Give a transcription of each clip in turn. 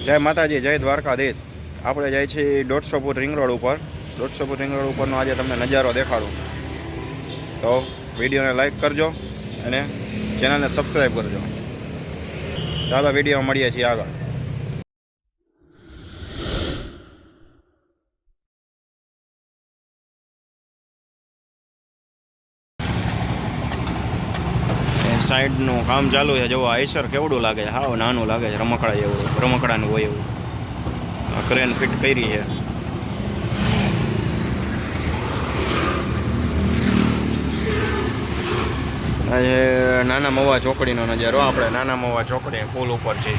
જય માતાજી, જય દ્વારકાધીશ. આપણે જાય છીએ 150 ફૂટ રિંગ રોડ ઉપર. 150 ફૂટ રિંગ રોડ ઉપરનો આજે તમને નજારો દેખાડું. તો વિડીયોને લાઈક કરજો અને ચેનલને સબસ્ક્રાઈબ કરજો. ચાલો વિડીયો મળીએ છીએ આગળ. સાઈડનું કામ ચાલુ છે. જો આઈસર કેવડું લાગે છે, હાવ નાનું લાગે છે, રમકડા જેવું, રમકડાનું હોય એવું. ક્રેન ફિટ કરી છે. આજે નાના મવા ચોકડીનો નજારો. આપણે નાના મવા ચોકડી પુલ ઉપર છે.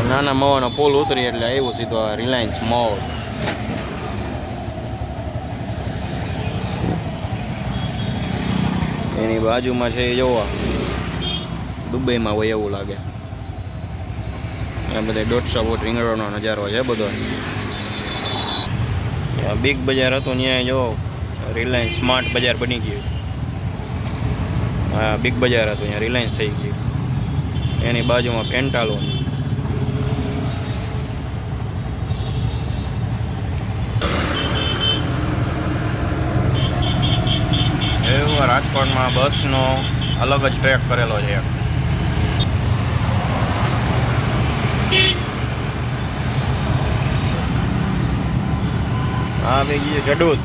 નાના મવાનો પુલ ઉતરી એટલે આવ્યું સીધો રિલાયન્સ મોલ. એની બાજુમાં છે એ જોવા દુબઈમાં હોય એવું લાગે. આ બધા 150 ફૂટ રિંગ રોડનો નજારો છે બધો. બિગ બજાર હતું ત્યાં જો રિલાયન્સ સ્માર્ટ બજાર બની ગયું. હા, બિગ બજાર હતું ત્યાં રિલાયન્સ થઈ ગયું. એની બાજુમાં પેન્ટાલોન. એવું રાજકોટમાં બસનો અલગ જ ટ્રેક કરેલો છે. હા ભાઈ, જડોસ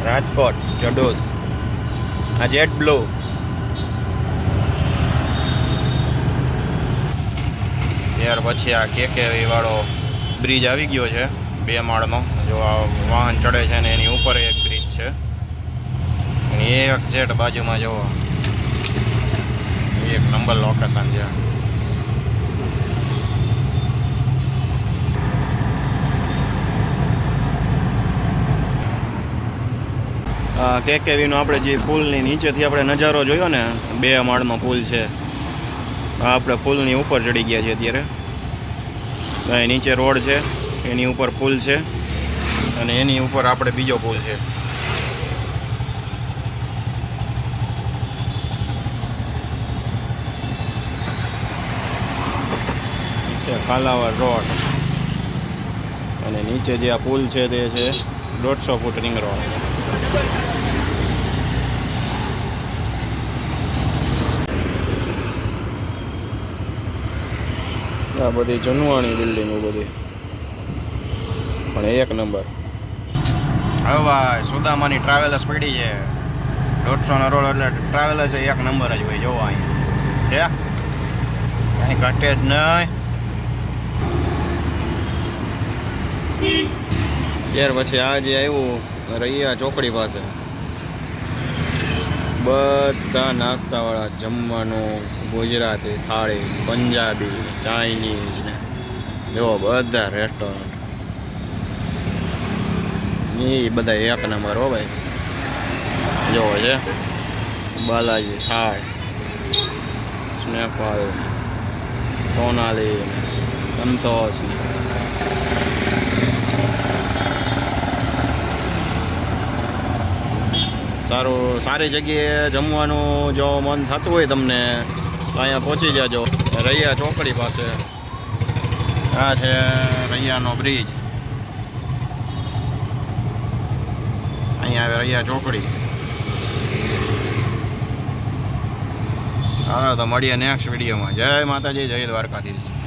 રાજકોટ જડોસ. આ જેટ બ્લુ. ત્યાર પછી આ કેકેવી વાળો બ્રિજ આવી ગયો છે 2 માળનો. જો આ વાહન ચડે છે ને એની ઉપર એક બ્રિજ છે. એક જેટ બાજુમાં જુઓ, એક નંબર લોકેશન છે. કેકેવીનો આપણે જે પુલની નીચેથી આપણે નજારો જોયો ને, 2 માળનો પુલ છે. આપણે પુલની ઉપર ચડી ગયા છીએ અત્યારે. નીચે રોડ છે, એની ઉપર પુલ છે અને એની ઉપર આપણે બીજો પુલ છે. કાલાવડ રોડ અને નીચે જે આ પુલ છે તે છે 150 ફૂટ રિંગ રોડ. આ બધી જૂનવાણી બિલ્ડિંગો બધી પણ એક નંબર. હવે ભાઈ સુદામાની ટ્રાવેલર્સ પડી છે. 150 રોડ એટલે ટ્રાવેલર્સ એક નંબર જ હોય. જોવો અહીંયા છે, કાંઈ ઘટે જ નહીં. ત્યાર પછી આ જે આવ્યું રૈયા ચોકડી પાસે, બધા નાસ્તાવાળા જમવાનું, ગુજરાતી થાળી, પંજાબી, ચાઇનીઝ ને જો બધા રેસ્ટોરન્ટ એ બધા એક નંબર હો ભાઈ. જોવો છે બાલાજી થાળ, સ્નેપાલ, સોનાલી, સંતોષ ને સારી જગ્યાએ જમવાનું જો મન થતું હોય તમને તો અહીંયા પહોંચી જાજો રૈયા ચોકડી પાસે. આ છે રૈયાનો બ્રિજ. અહીંયા આવે રૈયા ચોકડી. હા, તો મળીએ નેક્સ્ટ વિડીયોમાં. જય માતાજી, જય દ્વારકાધીશ.